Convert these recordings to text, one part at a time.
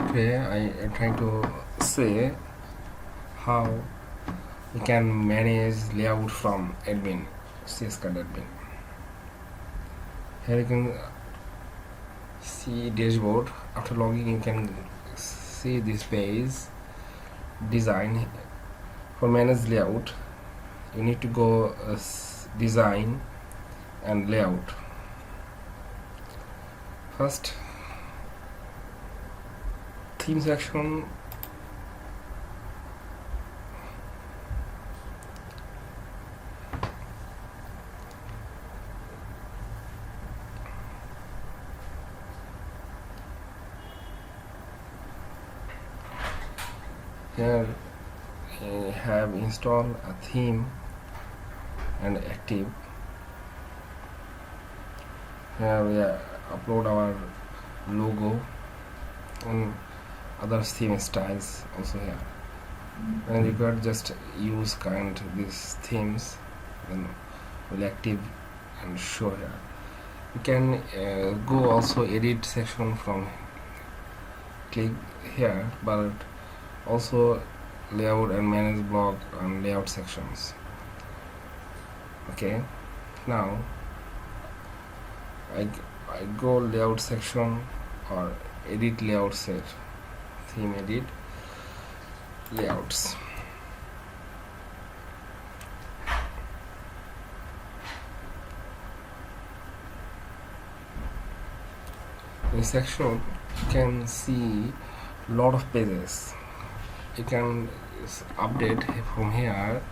short way I am trying to say how we can manage layout from admin, CS card admin. Here you can see dashboard. After logging you can see this page design. For manage layout you need to go design and layout. First, theme section. Here I have installed a theme and active. Here we upload our logo and other theme styles also here, and you can just use current these themes, then will active and show here. You can go also edit section from click here, but also layout and manage block and layout sections. Okay, now I go layout section or edit layout set, theme edit layouts. In section you can see lot of pages. You can update from here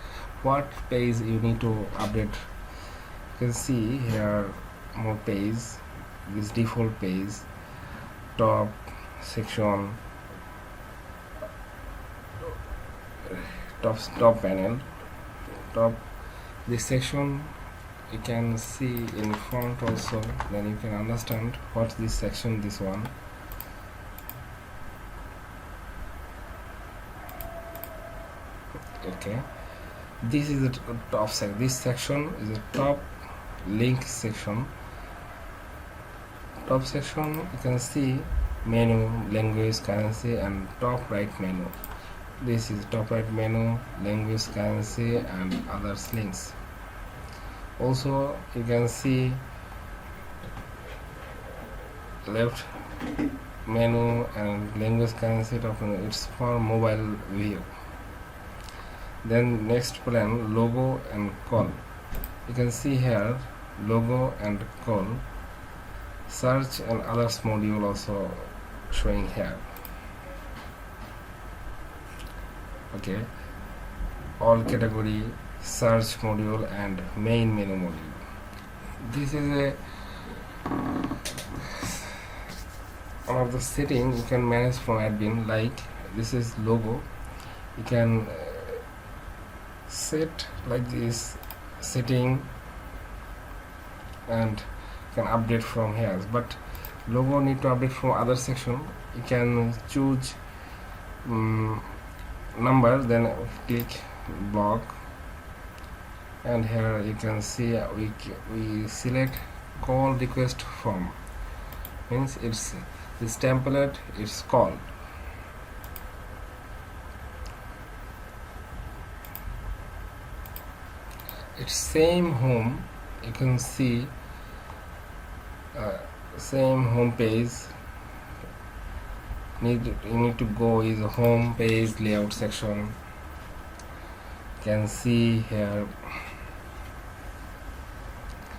what page you need to update. You can see here more page, this default page, top section, top panel, top this section you can see in front also, then you can understand what this section, this one. Okay, this is the top section. This section is the top link section. Top section you can see menu, language, currency, and top right menu. This is top right menu, language, currency, and other links. Also you can see left menu and language, currency, top menu. It's for mobile view. Then next plan, logo and call. You can see here logo and call, search and others module also showing here. Okay, all category, search module, and main menu module. This is one of the setting you can manage from admin. Like this is logo, you can set like this setting and can update from here, but logo need to update from other section. You can choose number, then click block, and here you can see we select call request form, means it's this template is called. It's same home, you can see same home page. You need to go is a home page layout section. You can see here,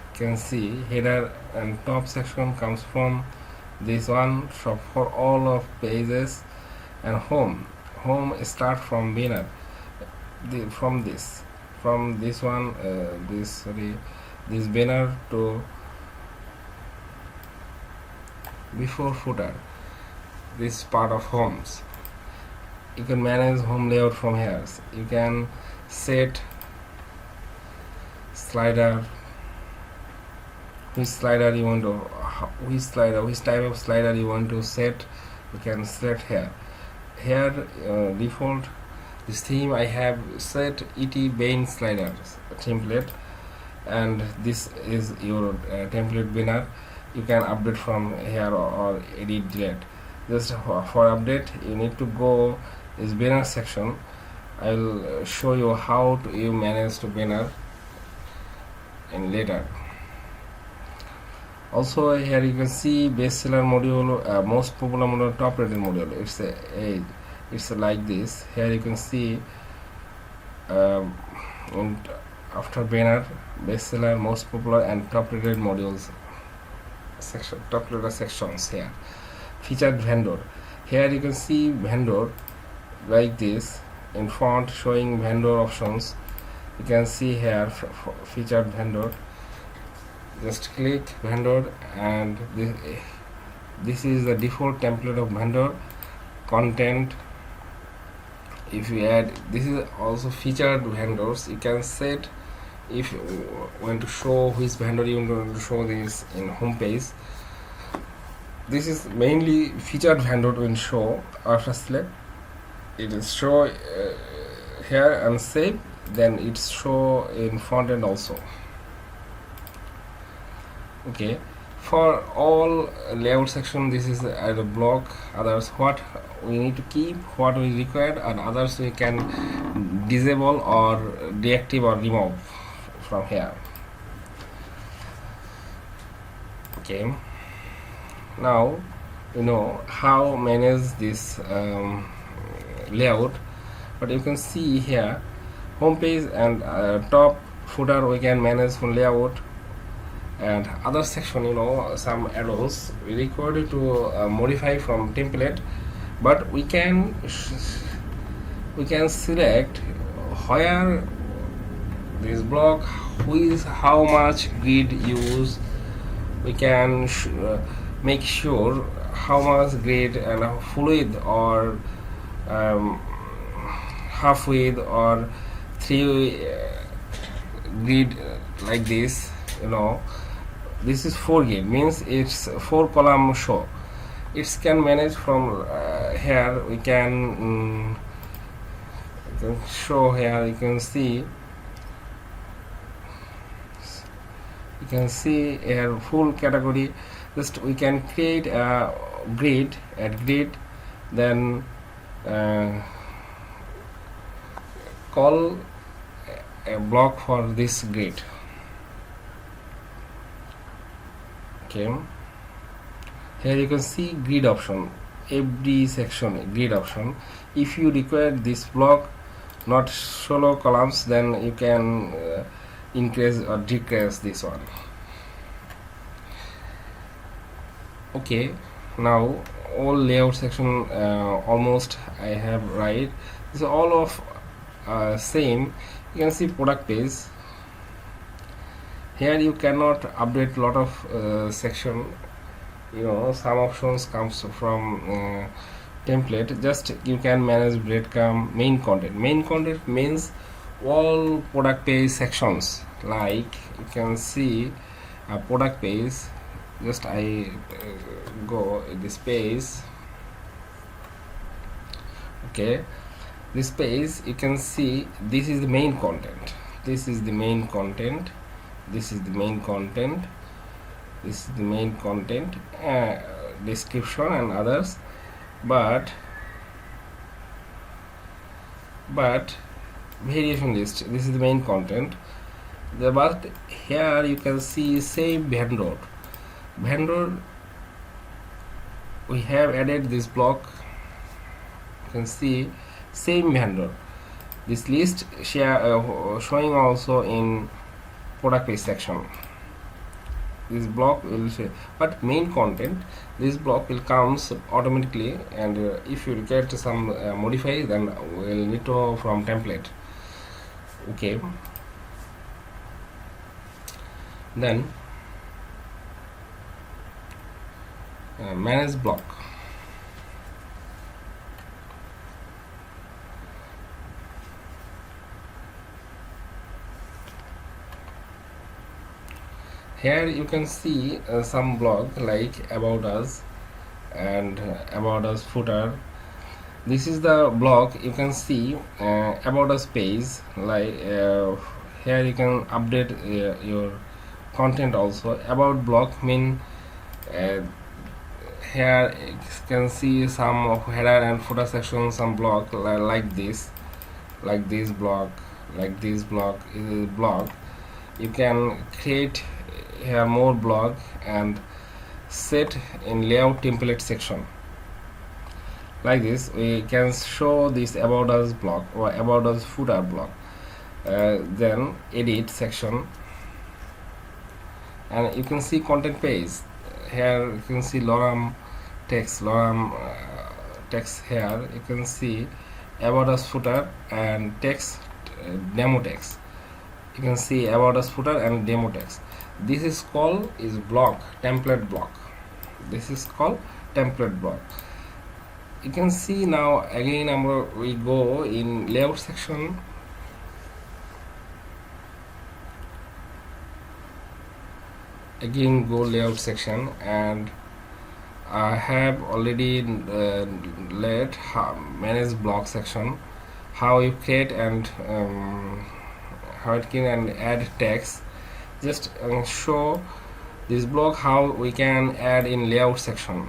you can see header and top section comes from this one for all of pages, and home start from banner, from this one, this banner to before footer, this part of homes. You can manage home layout from here. You can set slider, which slider you want to, which type of slider you want to set. You can select here. Default this theme I have set ET Bain sliders template, and this is your template banner. You can update from here or edit delete. Just for update, you need to go this banner section. I will show you how to you manage to banner in later. Also here you can see bestseller module, most popular module, top rated module. It's like this. Here you can see and after banner, bestseller, most popular and top rated modules section, top rated sections. Here featured vendor. Here you can see vendor like this in font showing vendor options. You can see here featured vendor. Just click vendor, and this is the default template of vendor content. If you add, this is also featured vendors. You can set if you want to show which vendor you want to show this in home page. This is mainly featured vendor will show. After select, it will show here and save, then it's show in front end also. Okay, for all layout section, this is the block. Others, what we need to keep, what we require, and others we can disable or deactivate or remove from here. Okay, now you know how manage this layout, but you can see here home page and top footer we can manage from layout, and other section, you know, some add-ons we require to modify from template, but we can select where this block, with how much grid use. We can make sure how much grid and full width or half width or 3 grid like this, you know. This is 4 grid, means it's 4 column show. It can manage from here. We can show here. You can see here full category. Just we can create a grid, then call a block for this grid. Okay, here you can see grid option, every section grid option. If you require this block not solo columns, then you can increase or decrease this one. Okay, now all layout section almost I have right. This is all of same. You can see product page. Here you cannot update lot of section, you know, some options comes from template. Just you can manage breadcrumb. Main content means all product page sections. Like you can see a product page. Just I go this page. Okay, this page you can see this is the main content. This is the main content. This is the main content. This is the main content, description and others. But variation list. This is the main content. But here you can see save vendor. We have added this block. You can see same vendor. This list showing also in product page section. This block will say, but main content, this block will comes automatically, and if you get some modify, then we'll need to from template. Okay, then manage block. Here you can see some blog like about us and about us footer. This is the blog. You can see about us page. Like here you can update your content also. About blog mean here you can see some of header and footer section, some block like this block, like this block is a block. You can create here more block and set in layout template section. Like this we can show this about us block or about us footer block. Then edit section, and you can see content page. Here you can see lorem text, text. Here you can see about us footer and text, demo text. You can see about us footer and demo text. This is called block, template block. This is called template block. You can see now again we go in layout section. Again go layout section, and I have already let manage block section, how you create and how it can and add text. Just show this block how we can add in layout section.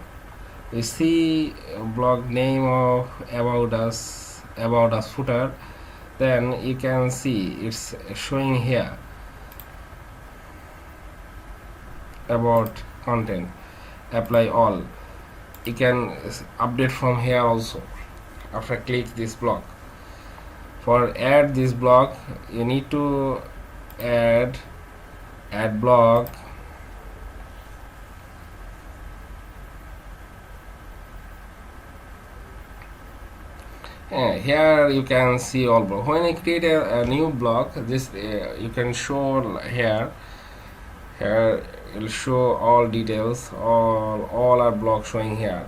We see block name of about us footer, then you can see it's showing here about content, apply all. You can update from here also after click this block. For add this block you need to add block, here you can see all block. When I create a new block, this you can show here it will show all details, all our block showing here.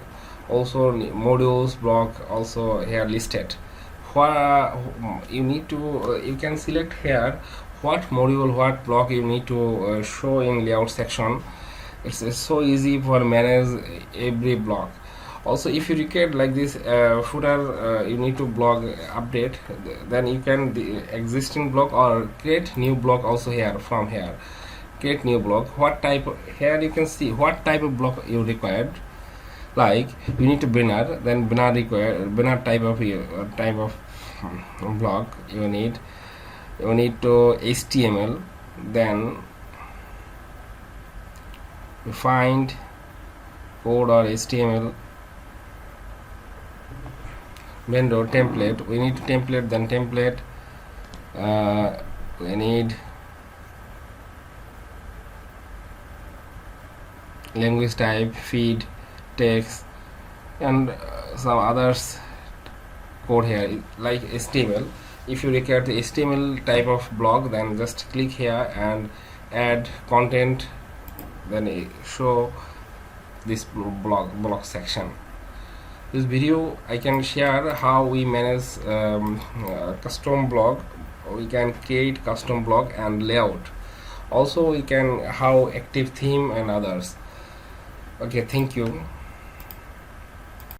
Also modules block also here listed. You need to you can select here what module, what block you need to show in layout section. It's so easy for manage every block. Also if you record like this footer, you need to block update, then you can the existing block or create new block also here. From here create new block, what type here you can see what type of block you required. Like you need to banner, then banner type of block you need to HTML, then you find code or HTML, vendor template, we need template, then template, we need language type, feed, text, and some others code here like HTML. If you require the HTML type of block, then just click here and add content, then show this block section. This video I can share how we manage custom block. We can create custom block and layout. Also we can how active theme and others. Okay, thank you.